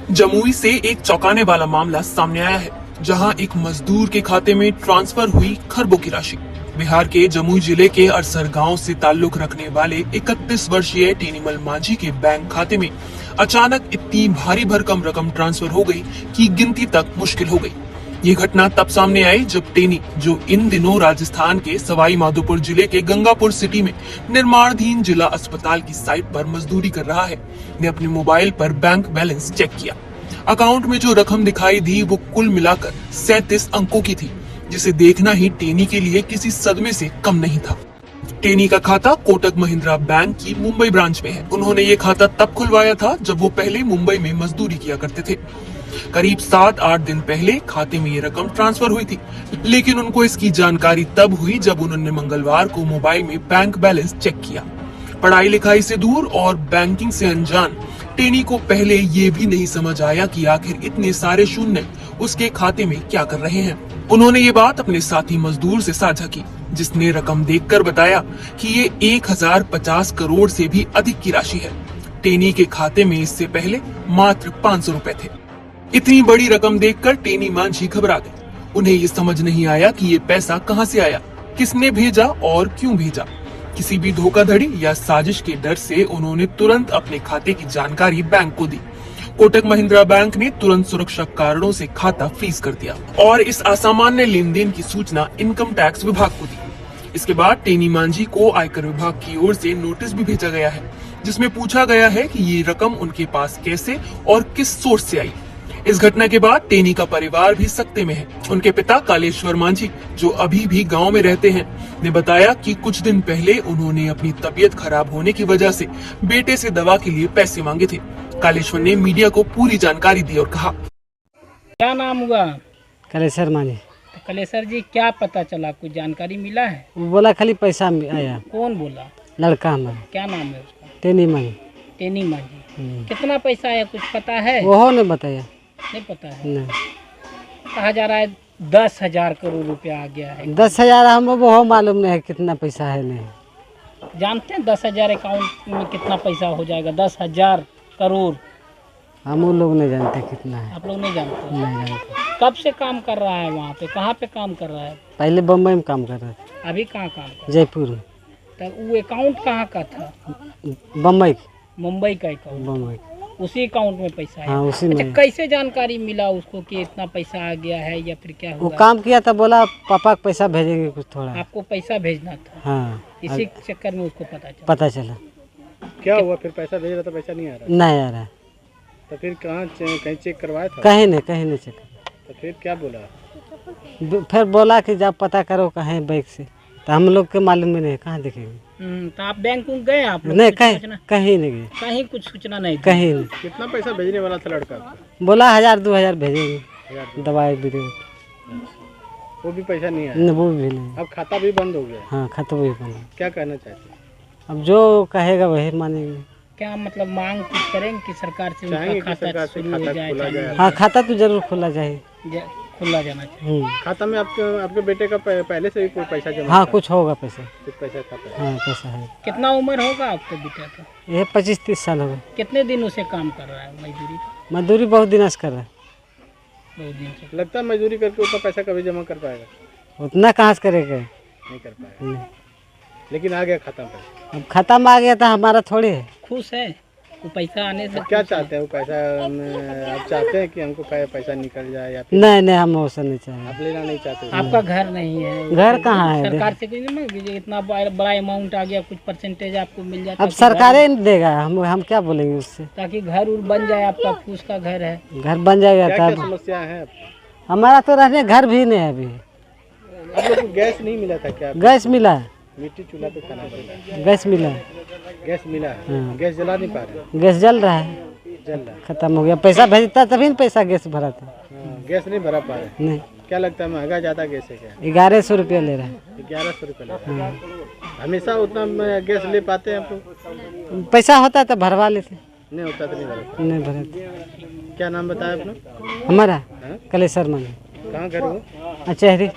जमुई से एक चौंकाने वाला मामला सामने आया है, जहां एक मजदूर के खाते में ट्रांसफर हुई खरबों की राशि। बिहार के जमुई जिले के अरसर गांव से ताल्लुक रखने वाले 31 वर्षीय टेनीमल मांझी के बैंक खाते में अचानक इतनी भारी भरकम रकम ट्रांसफर हो गई कि गिनती तक मुश्किल हो गई। ये घटना तब सामने आई जब टेनी, जो इन दिनों राजस्थान के सवाई माधोपुर जिले के गंगापुर सिटी में निर्माणाधीन जिला अस्पताल की साइट पर मजदूरी कर रहा है, ने अपने मोबाइल पर बैंक बैलेंस चेक किया। अकाउंट में जो रकम दिखाई दी वो कुल मिलाकर 37 अंकों की थी, जिसे देखना ही टेनी के लिए किसी सदमे से कम नहीं था। टेनी का खाता कोटक महिंद्रा बैंक की मुंबई ब्रांच में है। उन्होंने ये खाता तब खुलवाया था जब वो पहले मुंबई में मजदूरी किया करते थे। करीब 7-8 दिन पहले खाते में ये रकम ट्रांसफर हुई थी, लेकिन उनको इसकी जानकारी तब हुई जब उन्होंने मंगलवार को मोबाइल में बैंक बैलेंस चेक किया। पढ़ाई लिखाई से दूर और बैंकिंग से अनजान टेनी को पहले ये भी नहीं समझ आया कि आखिर इतने सारे शून्य उसके खाते में क्या कर रहे हैं। उन्होंने ये बात अपने साथी मजदूर से साझा की, जिसने रकम देखकर बताया कि ये 1050 करोड़ से भी अधिक की राशि है। टेनी के खाते में इससे पहले मात्र 500 रुपए थे। इतनी बड़ी रकम देखकर टेनी मांझी घबरा गए। उन्हें ये समझ नहीं आया कि ये पैसा कहां से आया, किसने भेजा और क्यों भेजा। किसी भी धोखाधड़ी या साजिश के डर से उन्होंने तुरंत अपने खाते की जानकारी बैंक को दी। कोटक महिंद्रा बैंक ने तुरंत सुरक्षा कारणों से खाता फ्रीज कर दिया और इस असामान्य लेन देन की सूचना इनकम टैक्स विभाग को दी। इसके बाद टेनी मांझी को आयकर विभाग की ओर से नोटिस भी भेजा गया है, जिसमें पूछा गया है कि ये रकम उनके पास कैसे और किस सोर्स से आई। इस घटना के बाद टेनी का परिवार भी सकते में है। उनके पिता कालेश्वर मांझी, जो अभी भी गांव में रहते हैं, ने बताया कि कुछ दिन पहले उन्होंने अपनी तबीयत खराब होने की वजह से बेटे से दवा के लिए पैसे मांगे थे। कालेश्वर ने मीडिया को पूरी जानकारी दी और कहा, क्या नाम हुआ? कालेश्वर मांझी। तो कालेश्वर जी, क्या पता चला, कुछ जानकारी मिला है? वो बोला खाली पैसा आया। कौन बोला? लड़का हमारा। क्या नाम है उसका? टेनी मांझी। टेनी मांझी। कितना पैसा आया, कुछ पता है? वो ने बताया। नहीं पता है। नहीं। कहा जा रहा है 10,000 करोड़ रुपया आ गया है। 10,000 हमको वो मालूम नहीं है कितना पैसा है। नहीं जानते हैं 10,000 अकाउंट में कितना पैसा हो जाएगा? 10,000 करोड़। हम लोग नहीं जानते कितना है। आप लोग नहीं जानते? नहीं जानते। कब से काम कर रहा है वहाँ पे? कहाँ पे काम कर रहा है? पहले बम्बई में काम कर रहा था। अभी कहाँ काम कर रहा है? जयपुर में। तो वो अकाउंट कहाँ का था? बम्बई। मुंबई का अकाउंट। बम्बई। उसी अकाउंट में पैसा है? हाँ, उसी अच्छा, में। कैसे जानकारी मिला उसको कि इतना पैसा आ गया है या फिर क्या वो हुआ? काम किया था, बोला पापा को पैसा भेजेंगे कुछ थोड़ा। आपको पैसा भेजना था? हाँ, इसी चक्कर में उसको पता चला। क्या हुआ फिर? पैसा भेज रहा था, पैसा नहीं आ रहा? नहीं आ रहा। तो फिर कहीं चेक करवाया था? कहीं नहीं चेक। तो फिर क्या बोला? फिर बोला कि जब पता करो कहीं बैंक से, तो हम लोग के मालूम में नहीं, कहाँ देखेंगे। तो आप बैंक में गए? आप लोग नहीं, कुछ कहीं सूचना? कहीं नहीं गए। कहीं कुछ सूचना नहीं थी? कहीं नहीं। कितना पैसा भेजने वाला था लड़का आपको? बोला 1,000-2,000 भेजेंगे, दवाई भी देंगे। वो भी पैसा नहीं आया? नहीं, वो भी नहीं। अब खाता भी बंद हो गया? हाँ, खाता भी बंद। क्या कहना चाहते हैं? अब जो कहेगा वही मानेंगे। क्या मतलब मांग कुछ करेंगे कि सरकार से चाहेंगे उनका कि खाता सरकार से शुरू हो खाता जाए? खोला जाए? हाँ, खाता तो जरूर खोला जाए। खुला जाना चाहिए। खाता में आपके बेटे का पहले से भी कोई पैसा जमा हाँ, था? कुछ होगा पैसा। कुछ पैसा था पहले? हाँ, पैसा है। कितना उम्र होगा आपके बेटे का? ये 25-30 साल हो गए। कितने दिन उसे काम कर रहा है मजदूरी? मजदूरी बहुत दिन से कर रहा है। 2 दिन से। लगता है मजदूरी करके उतना पैसा कभी जमा कर पाएगा? उतना कहाँ से करेगा। नहीं कर पाएगा। नहीं। लेकिन आ गया खाता में? अब खाता में आ गया था, हमारा थोड़ी है। खुश है वो पैसा आने से? क्या चाहते हैं वो पैसा? आप चाहते हैं कि हमको पैसा निकल जाए या फिर नहीं, हम वैसा नहीं चाहेंगे। आप लेना नहीं चाहते? आपका घर नहीं है? घर कहाँ है? सरकार से कुछ नहीं, इतना बड़ा अमाउंट आ गया, कुछ परसेंटेज आपको मिल जाता? अब सरकारें नहीं देगा, हम क्या बोलेंगे उससे। ताकि घर उर बन जाए। आपका फूस का घर है? घर बन जाएगा क्या तब। समस्या है? हमारा तो रहने घर भी नहीं है अभी। आप लोग को गैस नहीं मिला था क्या? गैस मिला। मिट्टी चूल्हा पे खाना पड़ता है। गैस मिला। गैस मिला है? हाँ। गैस जला नहीं पा रहे? गैस जल रहा है। जल रहा है? खत्म हो गया। पैसा भेजता तभी न पैसा गैस भरा था। हाँ, गैस नहीं भरा पा रहे? नहीं। क्या लगता है महंगा ज़्यादा गैस है क्या? 1100 रुपया ले रहा है। 1100 रुपये ले रहा है। हमेशा उतना गैस ले पाते हैं आप लोग? पैसा होता तो भरवा लेते। नहीं होता तो नहीं भरा? नहीं भरते। क्या नाम बताया आपने? हमारा हाँ? कालेश्वर मांझी। कहाँ घर हो? अचहरी।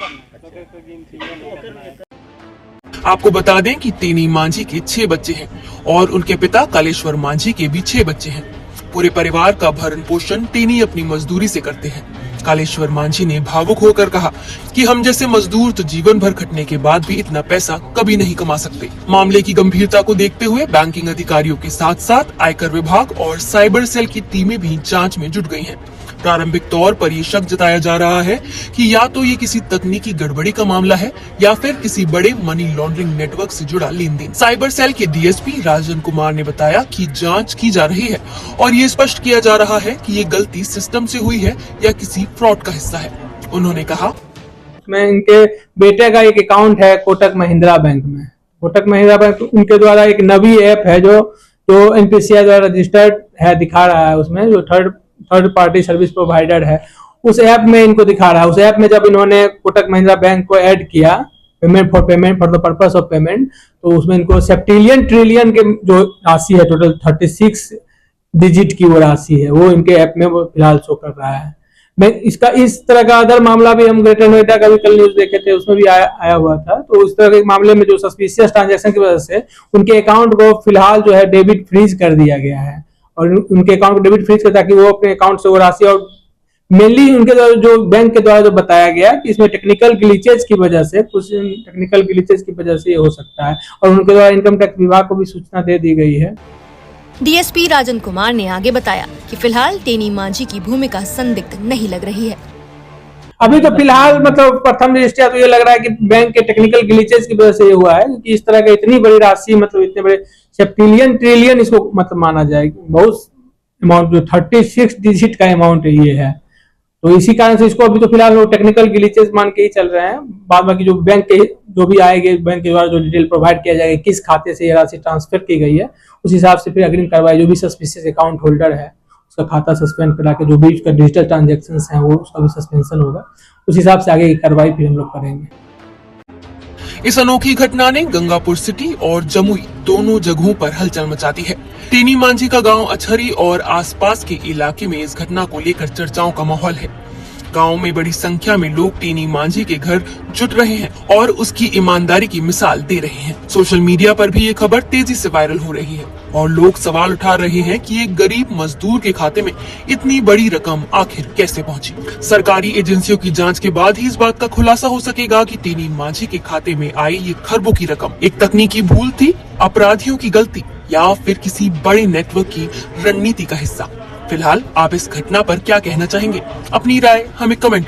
आपको बता दें कि टेनी मांझी के 6 बच्चे हैं और उनके पिता कालेश्वर मांझी के भी 6 बच्चे हैं। पूरे परिवार का भरण पोषण टेनी अपनी मजदूरी से करते हैं। कालेश्वर मांझी ने भावुक होकर कहा कि हम जैसे मजदूर तो जीवन भर खटने के बाद भी इतना पैसा कभी नहीं कमा सकते। मामले की गंभीरता को देखते हुए बैंकिंग अधिकारियों के साथ साथ आयकर विभाग और साइबर सेल की टीमें भी जांच में जुट गई हैं। प्रारंभिक तौर पर ये शक जताया जा रहा है कि या तो ये किसी तकनीकी गड़बड़ी का मामला है या फिर किसी बड़े मनी लॉन्ड्रिंग नेटवर्क से जुड़ा लेन देन। साइबर सेल के डीएसपी राजन कुमार ने बताया कि जांच की जा रही है और ये स्पष्ट किया जा रहा है कि ये गलती सिस्टम से हुई है या किसी फ्रॉड का हिस्सा है। उन्होंने कहा, मैं इनके बेटे का एक अकाउंट है कोटक महिंद्रा बैंक में। कोटक महिंद्रा बैंक उनके द्वारा एक नवी ऐप है जो एनपीसीआई द्वारा रजिस्टर्ड है, दिखा रहा है उसमें, जो थर्ड पार्टी सर्विस प्रोवाइडर है, उस ऐप में इनको दिखा रहा है। उस ऐप में जब इन्होंने कोटक महिंद्रा बैंक को ऐड किया, payment for the purpose of payment, तो उसमें इनको सेप्टिलियन ट्रिलियन के जो राशि है, टोटल 36 डिजिट की वो राशि है, वो इनके ऐप में वो फिलहाल शो कर रहा है। मैं इसका इस तरह का अदर मामला भी हम ग्रेटर नोएडा का भी कल न्यूज देखे थे, उसमें भी आया हुआ था। तो उस तरह के मामले में जो सस्पिशियस ट्रांजैक्शन की वजह से उनके अकाउंट को फिलहाल जो है डेबिट फ्रीज कर दिया गया है, और उनके अकाउंट को डेबिट फ्रीज कर, ताकि वो अपने अकाउंट से वो राशि, और मेनली उनके द्वारा जो बैंक के द्वारा जो बताया गया कि इसमें टेक्निकल ग्लिचेज की वजह से, कुछ टेक्निकल ग्लिचेज की वजह से ये हो सकता है, और उनके द्वारा इनकम टैक्स विभाग को भी सूचना दे दी गई है। डीएसपी राजन कुमार ने आगे बताया कि फिलहाल टेनी मांझी की भूमिका संदिग्ध नहीं लग रही है। अभी तो फिलहाल मतलब प्रथम दृष्टया तो ये लग रहा है कि बैंक के टेक्निकल ग्लिचेस की वजह से ये हुआ है, क्योंकि इस तरह का इतनी बड़ी राशि, मतलब इतने बड़े सेप्टिलियन ट्रिलियन इसको मतलब माना जाए, बहुत अमाउंट, जो 36 डिजिट का अमाउंट ये है। तो इसी कारण से इसको अभी तो फिलहाल वो टेक्निकल ग्लिचेस मान के ही चल रहे हैं। बाद बाकी जो बैंक के जो भी आएंगे, बैंक के द्वारा जो डिटेल प्रोवाइड किया जाएगा, किस खाते से ये राशि ट्रांसफर की गई है, उस हिसाब से फिर अग्रिम कार्रवाई, जो भी सस्पिशियस अकाउंट होल्डर है उसका खाता सस्पेंड करा के, जो भी उसका डिजिटल ट्रांजेक्शन है वो उसका भी सस्पेंशन होगा, उस हिसाब से आगे की कार्रवाई फिर हम लोग करेंगे। इस अनोखी घटना ने गंगापुर सिटी और जमुई दोनों जगहों पर हलचल मचा दी है। टेनी मांझी का गांव अछरी और आसपास के इलाके में इस घटना को लेकर चर्चाओं का माहौल है। गांव में बड़ी संख्या में लोग टेनी मांझी के घर जुट रहे हैं और उसकी ईमानदारी की मिसाल दे रहे हैं। सोशल मीडिया पर भी ये खबर तेजी से वायरल हो रही है और लोग सवाल उठा रहे हैं कि एक गरीब मजदूर के खाते में इतनी बड़ी रकम आखिर कैसे पहुंची। सरकारी एजेंसियों की जांच के बाद ही इस बात का खुलासा हो सकेगा कि टेनी मांझी के खाते में आई ये खरबों की रकम एक तकनीकी भूल थी, अपराधियों की गलती, या फिर किसी बड़े नेटवर्क की रणनीति का हिस्सा। फिलहाल आप इस घटना पर क्या कहना चाहेंगे? अपनी राय हमें कमेंट